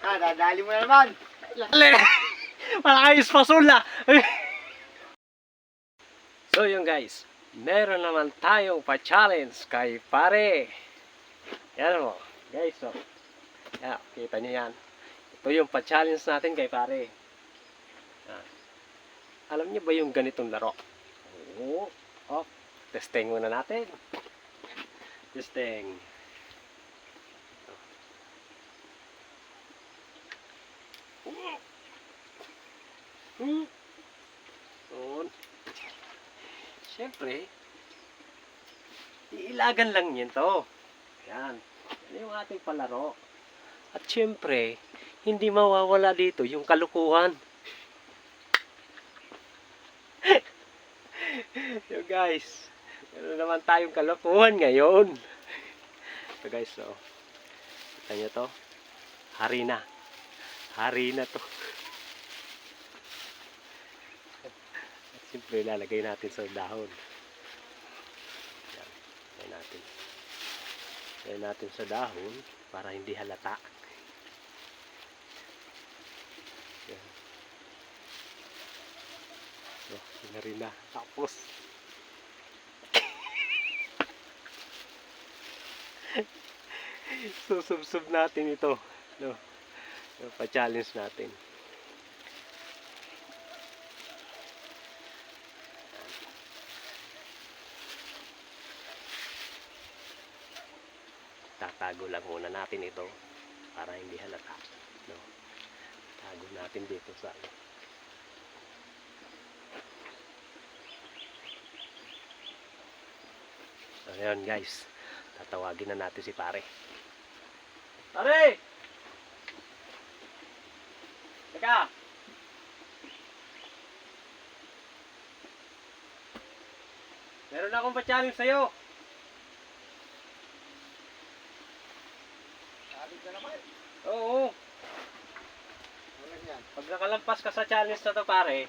ka, dadali mo na naman. Malakayos pasula. So yun guys, meron naman tayong pa-challenge kay pare. Yan mo, guys. So, yan, kita nyo yan. Ito yung pa-challenge natin kay pare. Yan. Alam niyo ba yung ganitong laro? Oo. Oh, testing muna natin. Testing. Doon. Siyempre, iilagan lang yun to. Yan. Yan yung ating palaro. At siyempre, hindi mawawala dito yung kalukuhan. Yo guys, meron naman tayong kalukuhan ngayon. So guys, so, kita nyo to. Hari na. Hari na to. At siyempre, lalagay natin sa dahon. Yan. Lagay natin. Lagay natin sa dahon para hindi halata. Yan. So, rin na. Tapos, susubsub natin ito. No? Pa-challenge natin. Tatago lang muna natin ito para hindi halata. No? Tago natin dito sa So, ayan guys. Tatawagin na natin si pare. Pare! Teka! Meron akong pa-challenge sa'yo. Sabi ka naman. Oo. Ano yan? Pag nakalampas ka sa challenge na to pare,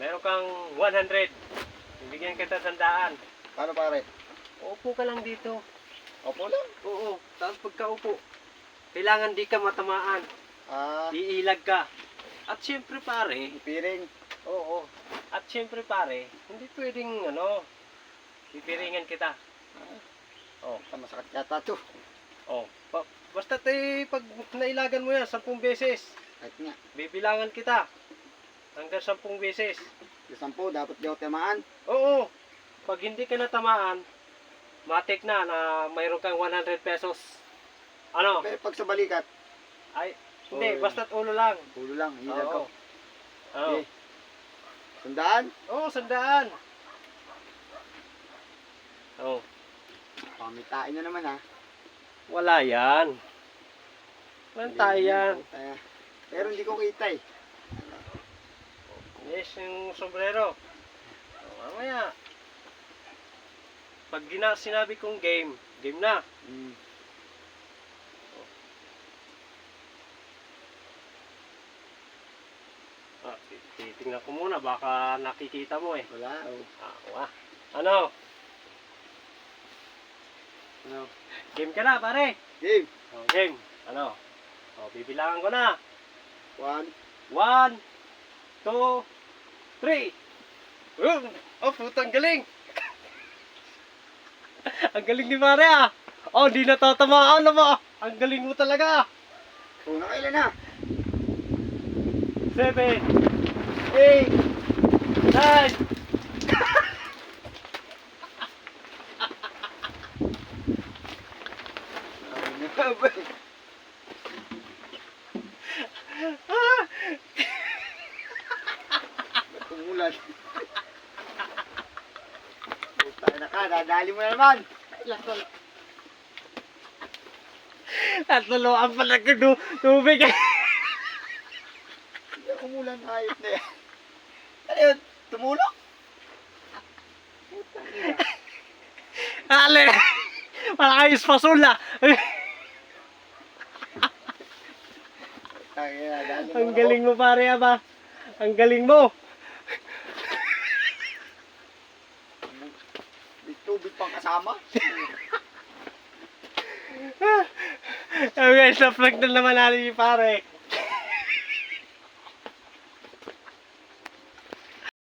meron kang 100. Bibigyan kita 100. Paano pare? Upo ka lang dito. Opo lang. Oo. Tapos pagka-upo, kailangan di ka matamaan. Iilag ka. At syempre pare, Piring. oo. At syempre pare, hindi pwedeng pipiringan kita. Oh. Masakit yata to. Oh. Basta pag nailagan mo yan 10 beses, Kahit nga. bibilangan kita. Hanggang 10 beses. Yung 10, dapat di ako tamaan. Oo. Pag hindi ka natamaan, matik na mayroon kang 100 pesos. Ano? Pero pag sa balikat, Ay, hindi. Oy. Basta't ulo lang. ulo lang. Hilag ko. Oo. Oo. Okay. Sandaan. Oo, 100. Oo. Pamitain nyo naman ha. Wala yan. Walang tayo yan. Pero hindi ko kita eh. Yes, yung sombrero. O, mamaya. Pag sinabi kong game, game na. Titingnan ko muna, baka nakikita mo eh. Wala. Oh. Wah. Ano? Ano? Game ka na, pare. Game. Game. Ano? Bibilangan ko na. 1. 1, 2, 3. Putang galing. Ang galing ni pare ah. Di natatamaan na ba? Ang galing mo talaga. Una kailan na? 7, 8, 9. Tumulan. Puta na ka, dadali mo na naman. Tatuluan pala ko tubig. Hindi umulan, ayos na yan. Ano yun? Tumulong? Puta niya. Ale. Malakayos pasula. Ang galing mo pare ba? Ang galing mo. May tubig pang kasama. guys, na-prank na naman natin si pare.